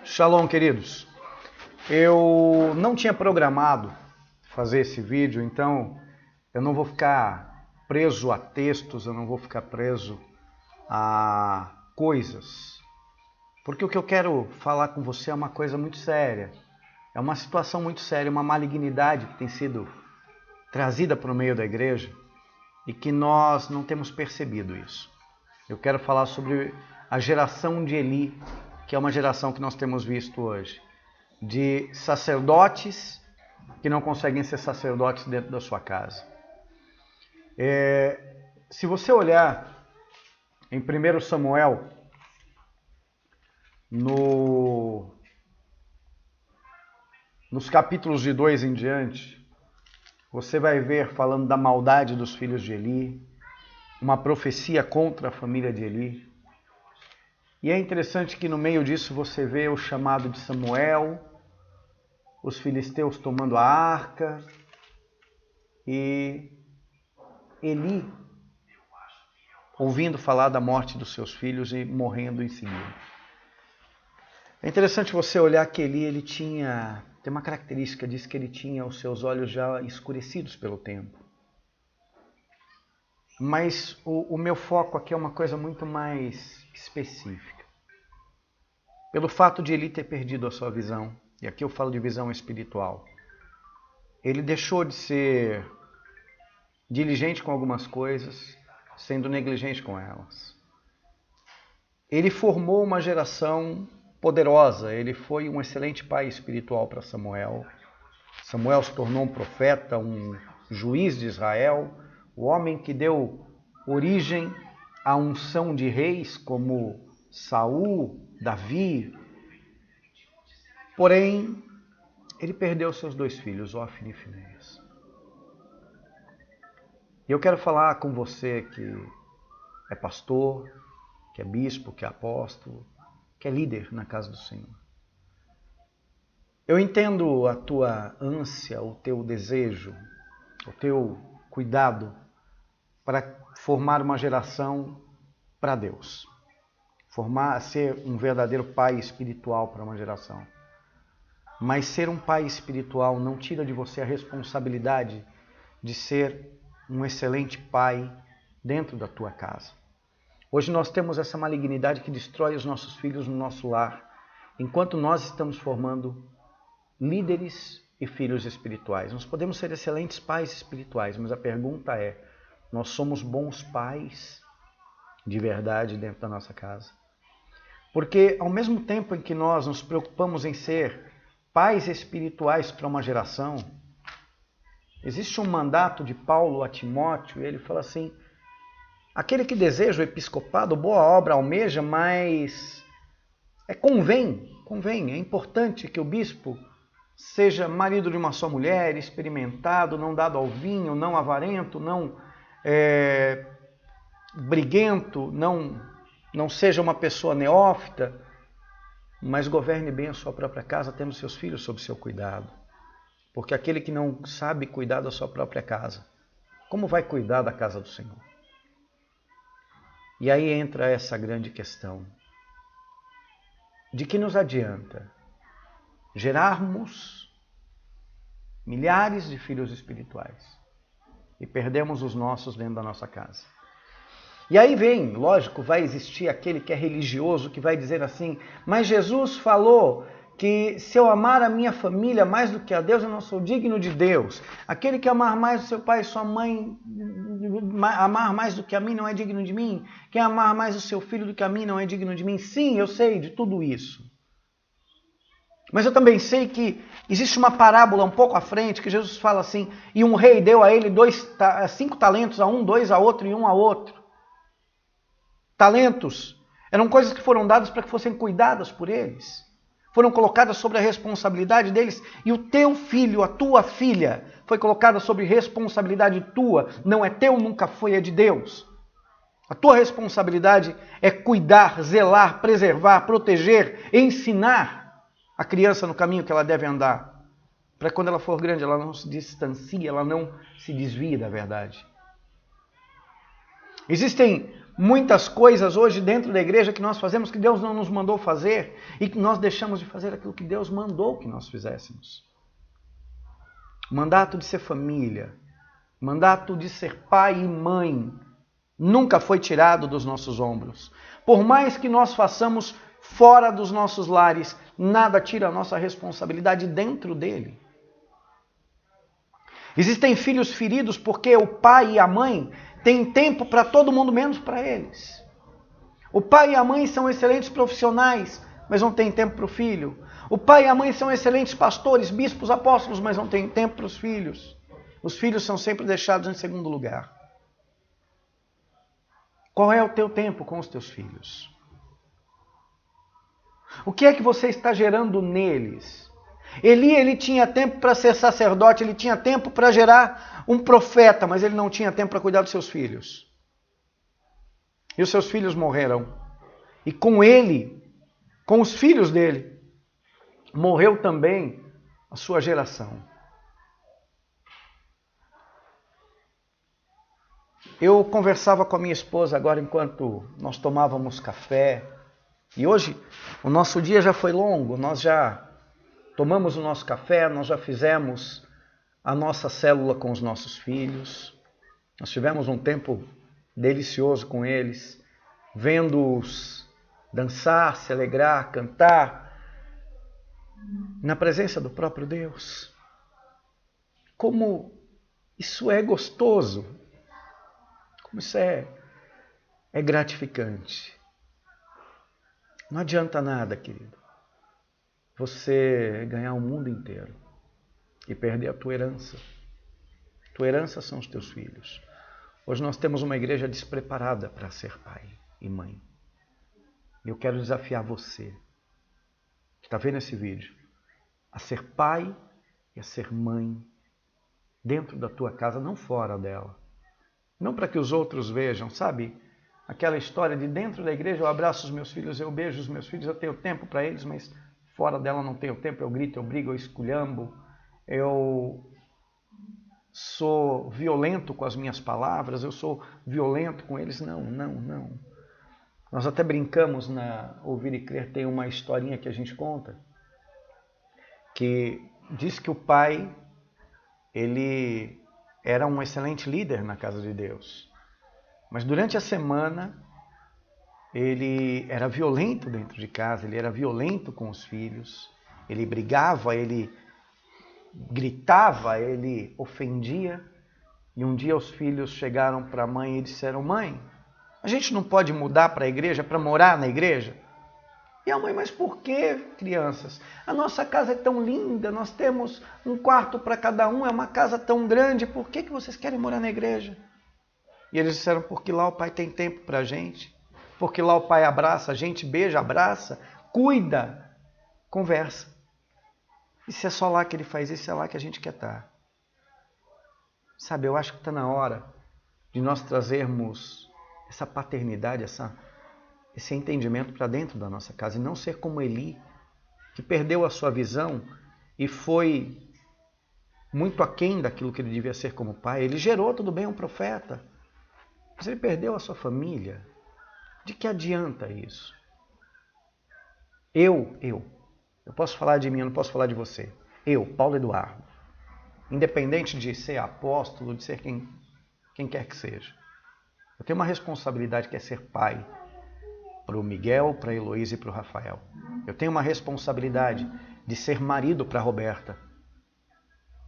Shalom, queridos. Eu não tinha programado fazer esse vídeo, então eu não vou ficar preso a textos, eu não vou ficar preso a coisas. Porque o que eu quero falar com você é uma coisa muito séria. É uma situação muito séria, uma malignidade que tem sido trazida para o meio da igreja e que nós não temos percebido isso. Eu quero falar sobre a geração de Eli, que é uma geração que nós temos visto hoje, de sacerdotes que não conseguem ser sacerdotes dentro da sua casa. Se você olhar em 1 Samuel, nos capítulos de 2 em diante, você vai ver falando da maldade dos filhos de Eli, uma profecia contra a família de Eli. E é interessante que no meio disso você vê o chamado de Samuel, os filisteus tomando a arca e Eli ouvindo falar da morte dos seus filhos e morrendo em seguida. É interessante você olhar que Eli tem uma característica, diz que ele tinha os seus olhos já escurecidos pelo tempo. Mas o meu foco aqui é uma coisa muito mais específica. Pelo fato de Eli ter perdido a sua visão, e aqui eu falo de visão espiritual, ele deixou de ser diligente com algumas coisas, sendo negligente com elas. Ele formou uma geração poderosa, ele foi um excelente pai espiritual para Samuel. Samuel se tornou um profeta, um juiz de Israel, o homem que deu origem à unção de reis como Saul, Davi. Porém, ele perdeu seus 2 filhos, Ofni e Finéias. E eu quero falar com você que é pastor, que é bispo, que é apóstolo, que é líder na casa do Senhor. Eu entendo a tua ânsia, o teu desejo, o teu cuidado para formar uma geração para Deus. Ser um verdadeiro pai espiritual para uma geração. Mas ser um pai espiritual não tira de você a responsabilidade de ser um excelente pai dentro da tua casa. Hoje nós temos essa malignidade que destrói os nossos filhos no nosso lar, enquanto nós estamos formando líderes e filhos espirituais. Nós podemos ser excelentes pais espirituais, mas a pergunta é, nós somos bons pais de verdade dentro da nossa casa? Porque ao mesmo tempo em que nós nos preocupamos em ser pais espirituais para uma geração, existe um mandato de Paulo a Timóteo, e ele fala assim, aquele que deseja o episcopado, boa obra almeja, mas convém, é importante que o bispo seja marido de uma só mulher, experimentado, não dado ao vinho, não avarento, não briguento, não seja uma pessoa neófita, mas governe bem a sua própria casa, tendo seus filhos sob seu cuidado. Porque aquele que não sabe cuidar da sua própria casa, como vai cuidar da casa do Senhor? E aí entra essa grande questão. De que nos adianta gerarmos milhares de filhos espirituais e perdemos os nossos dentro da nossa casa? E aí vem, lógico, vai existir aquele que é religioso que vai dizer assim, mas Jesus falou que se eu amar a minha família mais do que a Deus, eu não sou digno de Deus. Aquele que amar mais o seu pai e sua mãe, amar mais do que a mim, não é digno de mim. Quem amar mais o seu filho do que a mim, não é digno de mim. Sim, eu sei de tudo isso. Mas eu também sei que existe uma parábola um pouco à frente, que Jesus fala assim, e um rei deu a ele 5 talentos a um, 2 a outro e 1 a outro. Talentos eram coisas que foram dadas para que fossem cuidadas por eles. Foram colocadas sobre a responsabilidade deles. E o teu filho, a tua filha, foi colocada sobre responsabilidade tua. Não é teu, nunca foi, é de Deus. A tua responsabilidade é cuidar, zelar, preservar, proteger, ensinar a criança no caminho que ela deve andar. Para quando ela for grande, ela não se distancie, ela não se desvie da verdade. Existem muitas coisas hoje dentro da igreja que nós fazemos que Deus não nos mandou fazer e que nós deixamos de fazer aquilo que Deus mandou que nós fizéssemos. Mandato de ser família, mandato de ser pai e mãe, nunca foi tirado dos nossos ombros. Por mais que nós façamos fora dos nossos lares, nada tira a nossa responsabilidade dentro dele. Existem filhos feridos porque o pai e a mãe têm tempo para todo mundo, menos para eles. O pai e a mãe são excelentes profissionais, mas não têm tempo para o filho. O pai e a mãe são excelentes pastores, bispos, apóstolos, mas não têm tempo para os filhos. Os filhos são sempre deixados em segundo lugar. Qual é o teu tempo com os teus filhos? O que é que você está gerando neles? Eli, ele tinha tempo para ser sacerdote, ele tinha tempo para gerar um profeta, mas ele não tinha tempo para cuidar dos seus filhos. E os seus filhos morreram. E com ele, com os filhos dele, morreu também a sua geração. Eu conversava com a minha esposa agora enquanto nós tomávamos café. E hoje o nosso dia já foi longo, nós já tomamos o nosso café, nós já fizemos a nossa célula com os nossos filhos. Nós tivemos um tempo delicioso com eles, vendo-os dançar, se alegrar, cantar, na presença do próprio Deus. Como isso é gostoso, como isso é gratificante. Não adianta nada, querido, você ganhar o mundo inteiro e perder a tua herança. Tua herança são os teus filhos. Hoje nós temos uma igreja despreparada para ser pai e mãe. E eu quero desafiar você, que está vendo esse vídeo, a ser pai e a ser mãe dentro da tua casa, não fora dela. Não para que os outros vejam, sabe? Aquela história de dentro da igreja eu abraço os meus filhos, eu beijo os meus filhos, eu tenho tempo para eles, mas fora dela não tenho tempo, eu grito, eu brigo, eu esculhambo, eu sou violento com as minhas palavras, eu sou violento com eles. Não, não, não. Nós até brincamos na Ouvir e Crer, tem uma historinha que a gente conta, que diz que o pai, ele era um excelente líder na casa de Deus. Mas durante a semana, ele era violento dentro de casa, ele era violento com os filhos, ele brigava, ele gritava, ele ofendia. E um dia os filhos chegaram para a mãe e disseram: mãe, a gente não pode mudar para a igreja, para morar na igreja? E a mãe: mas por que, crianças? A nossa casa é tão linda, nós temos um quarto para cada um, é uma casa tão grande, por que vocês querem morar na igreja? E eles disseram: porque lá o pai tem tempo para a gente, porque lá o pai abraça a gente, beija, abraça, cuida, conversa. E se é só lá que ele faz isso, é lá que a gente quer estar. Sabe, eu acho que está na hora de nós trazermos essa paternidade, esse entendimento para dentro da nossa casa e não ser como Eli, que perdeu a sua visão e foi muito aquém daquilo que ele devia ser como pai. Ele gerou, tudo bem, um profeta, mas ele perdeu a sua família. De que adianta isso? Eu posso falar de mim, eu não posso falar de você. Eu, Paulo Eduardo, independente de ser apóstolo, de ser quem quer que seja, eu tenho uma responsabilidade que é ser pai para o Miguel, para a Heloísa e para o Rafael. Eu tenho uma responsabilidade de ser marido para a Roberta.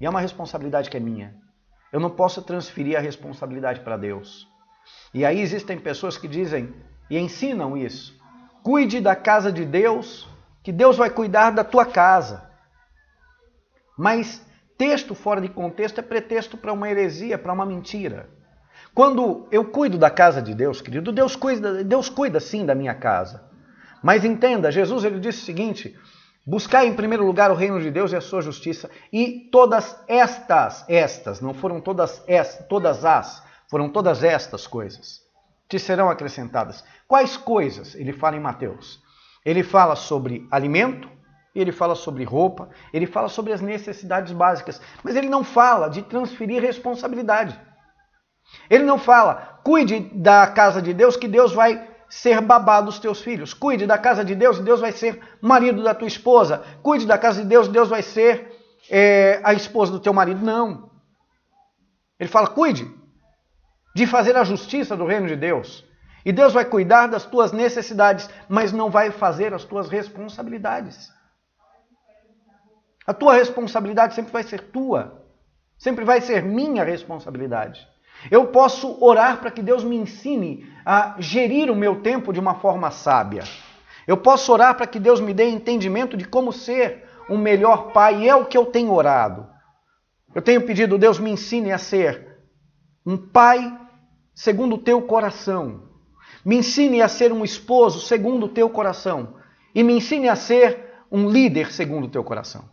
E é uma responsabilidade que é minha. Eu não posso transferir a responsabilidade para Deus. E aí existem pessoas que dizem e ensinam isso. Cuide da casa de Deus, que Deus vai cuidar da tua casa. Mas texto fora de contexto é pretexto para uma heresia, para uma mentira. Quando eu cuido da casa de Deus, querido, Deus cuida sim da minha casa. Mas entenda, Jesus ele disse o seguinte: buscai em primeiro lugar o reino de Deus e a sua justiça, e todas estas, não foram todas foram todas estas coisas, te serão acrescentadas. Quais coisas? Ele fala em Mateus. Ele fala sobre alimento, ele fala sobre roupa, ele fala sobre as necessidades básicas, mas ele não fala de transferir responsabilidade. Ele não fala, cuide da casa de Deus, que Deus vai ser babá dos teus filhos. Cuide da casa de Deus, e Deus vai ser marido da tua esposa. Cuide da casa de Deus, Deus vai ser a esposa do teu marido. Não. Ele fala, cuide de fazer a justiça do reino de Deus. E Deus vai cuidar das tuas necessidades, mas não vai fazer as tuas responsabilidades. A tua responsabilidade sempre vai ser tua. Sempre vai ser minha responsabilidade. Eu posso orar para que Deus me ensine a gerir o meu tempo de uma forma sábia. Eu posso orar para que Deus me dê entendimento de como ser um melhor pai. E é o que eu tenho orado. Eu tenho pedido, Deus me ensine a ser um pai segundo o teu coração. Me ensine a ser um esposo segundo o teu coração. E me ensine a ser um líder segundo o teu coração.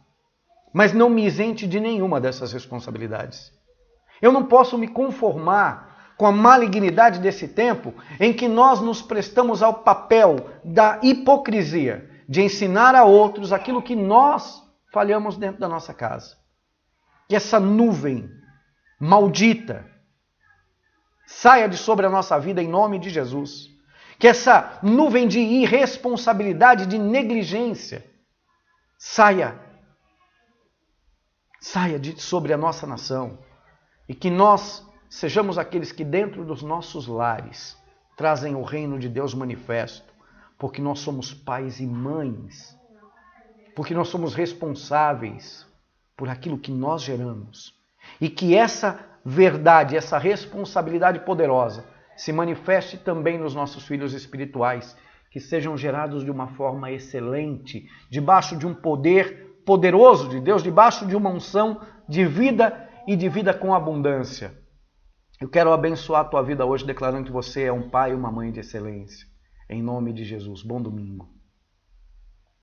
Mas não me isente de nenhuma dessas responsabilidades. Eu não posso me conformar com a malignidade desse tempo em que nós nos prestamos ao papel da hipocrisia, de ensinar a outros aquilo que nós falhamos dentro da nossa casa. Que essa nuvem maldita saia de sobre a nossa vida em nome de Jesus. Que essa nuvem de irresponsabilidade, de negligência, saia de sobre a nossa nação. E que nós sejamos aqueles que dentro dos nossos lares trazem o reino de Deus manifesto. Porque nós somos pais e mães. Porque nós somos responsáveis por aquilo que nós geramos. E que essa verdade, essa responsabilidade poderosa se manifeste também nos nossos filhos espirituais, que sejam gerados de uma forma excelente, debaixo de um poder poderoso de Deus, debaixo de uma unção de vida e de vida com abundância. Eu quero abençoar a tua vida hoje, declarando que você é um pai e uma mãe de excelência. Em nome de Jesus. Bom domingo.